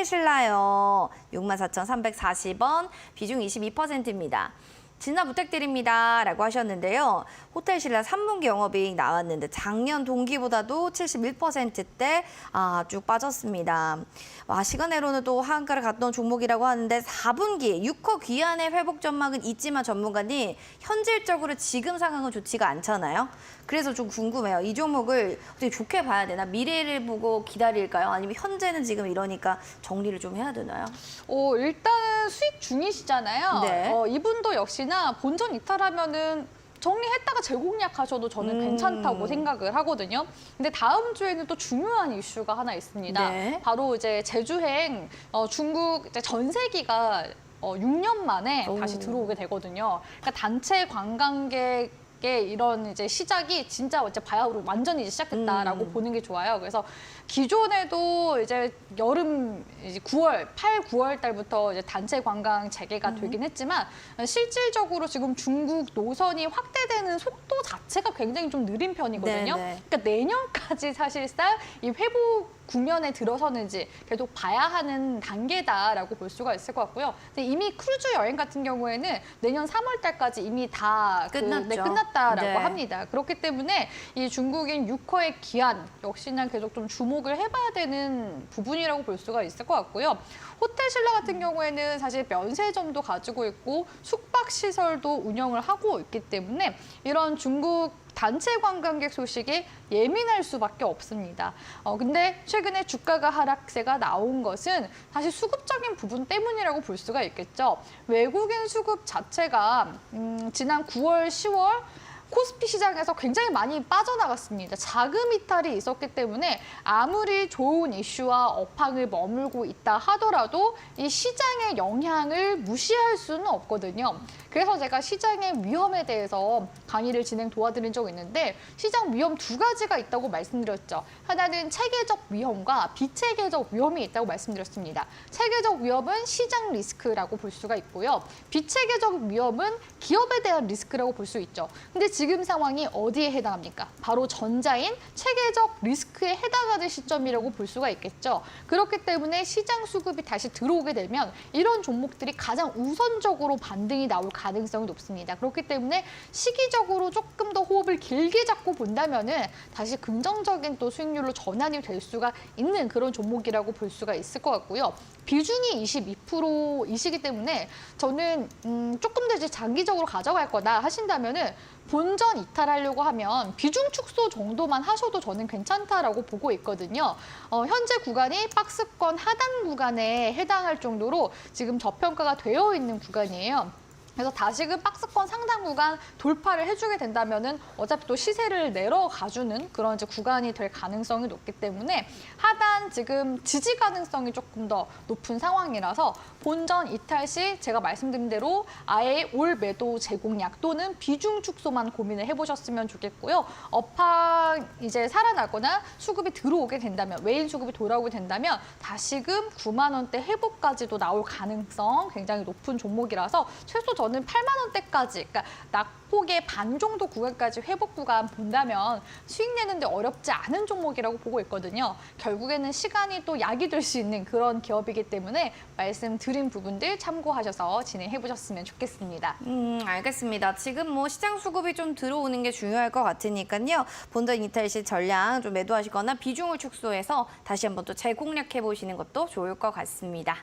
호텔신라요. 64,340원, 비중 22%입니다. 진화 부탁드립니다. 라고 하셨는데요. 호텔신라 3분기 영업이익 나왔는데 작년 동기보다도 71%대 쭉 빠졌습니다. 시간으로는 또 하한가를 갔던 종목이라고 하는데 4분기 6호 귀환의 회복 전망은 있지만 전문가님 현실적으로 지금 상황은 좋지가 않잖아요. 그래서 좀 궁금해요. 이 종목을 어떻게 좋게 봐야 되나? 미래를 보고 기다릴까요? 아니면 현재는 지금 이러니까 정리를 좀 해야 되나요? 일단은 수익 중이시잖아요. 네. 이분도 역시나 본전 이탈하면은 정리했다가 재공략하셔도 저는 괜찮다고 생각을 하거든요. 근데 다음 주에는 또 중요한 이슈가 하나 있습니다. 네. 바로 이제 제주행 중국 이제 전세기가 6년 만에 다시 들어오게 되거든요. 그러니까 단체 관광객 이런 이제 시작이 진짜 이제 바야흐로 완전히 이제 시작됐다라고 보는 게 좋아요. 그래서 기존에도 이제 여름 이제 8, 9월 달부터 이제 단체 관광 재개가 되긴 했지만 실질적으로 지금 중국 노선이 확대되는 속도 자체가 굉장히 좀 느린 편이거든요. 네네. 그러니까 내년까지 사실상 이 회복 국면에 들어서는지 계속 봐야 하는 단계다라고 볼 수가 있을 것 같고요. 근데 이미 크루즈 여행 같은 경우에는 내년 3월 달까지 이미 다 끝났다라고 네. 합니다. 그렇기 때문에 이 중국인 6호의 기한 역시나 계속 좀 주목을 해봐야 되는 부분이라고 볼 수가 있을 것 같고요. 호텔신라 같은 경우에는 사실 면세점도 가지고 있고 숙박시설도 운영을 하고 있기 때문에 이런 중국 단체 관광객 소식에 예민할 수밖에 없습니다. 근데 최근에 주가가 하락세가 나온 것은 사실 수급적인 부분 때문이라고 볼 수가 있겠죠. 외국인 수급 자체가 지난 9월, 10월 코스피 시장에서 굉장히 많이 빠져나갔습니다. 자금 이탈이 있었기 때문에 아무리 좋은 이슈와 업황을 머물고 있다 하더라도 이 시장의 영향을 무시할 수는 없거든요. 그래서 제가 시장의 위험에 대해서 강의를 도와드린 적이 있는데 시장 위험 두 가지가 있다고 말씀드렸죠. 하나는 체계적 위험과 비체계적 위험이 있다고 말씀드렸습니다. 체계적 위험은 시장 리스크라고 볼 수가 있고요. 비체계적 위험은 기업에 대한 리스크라고 볼 수 있죠. 근데 지금 상황이 어디에 해당합니까? 바로 전자인 체계적 리스크에 해당하는 시점이라고 볼 수가 있겠죠. 그렇기 때문에 시장 수급이 다시 들어오게 되면 이런 종목들이 가장 우선적으로 반등이 나올 가능성이 높습니다. 그렇기 때문에 시기적으로 조금 더 호흡을 길게 잡고 본다면은 다시 긍정적인 또 수익률로 전환이 될 수가 있는 그런 종목이라고 볼 수가 있을 것 같고요. 비중이 22%이시기 때문에 저는 조금 더 이제 장기적으로 가져갈 거다 하신다면은 본전 이탈하려고 하면 비중 축소 정도만 하셔도 저는 괜찮다라고 보고 있거든요. 현재 구간이 박스권 하단 구간에 해당할 정도로 지금 저평가가 되어 있는 구간이에요. 그래서 다시금 박스권 상단 구간 돌파를 해주게 된다면은 어차피 또 시세를 내려가주는 그런 이제 구간이 될 가능성이 높기 때문에 하단 지금 지지 가능성이 조금 더 높은 상황이라서 본전 이탈 시 제가 말씀드린 대로 아예 올 매도 재공략 또는 비중 축소만 고민을 해보셨으면 좋겠고요. 업황 이제 살아나거나 수급이 들어오게 된다면 외인 수급이 돌아오게 된다면 다시금 9만 원대 회복까지도 나올 가능성 굉장히 높은 종목이라서 최소 저는 8만 원대까지, 그러니까 낙폭의 반 정도 구간까지 회복 구간 본다면 수익 내는데 어렵지 않은 종목이라고 보고 있거든요. 결국에는 시간이 또 약이 될 수 있는 그런 기업이기 때문에 말씀드린 부분들 참고하셔서 진행해 보셨으면 좋겠습니다. 알겠습니다. 지금 시장 수급이 좀 들어오는 게 중요할 것 같으니까요. 본전 이탈 시 전량 좀 매도하시거나 비중을 축소해서 다시 한번 또 재공략해 보시는 것도 좋을 것 같습니다.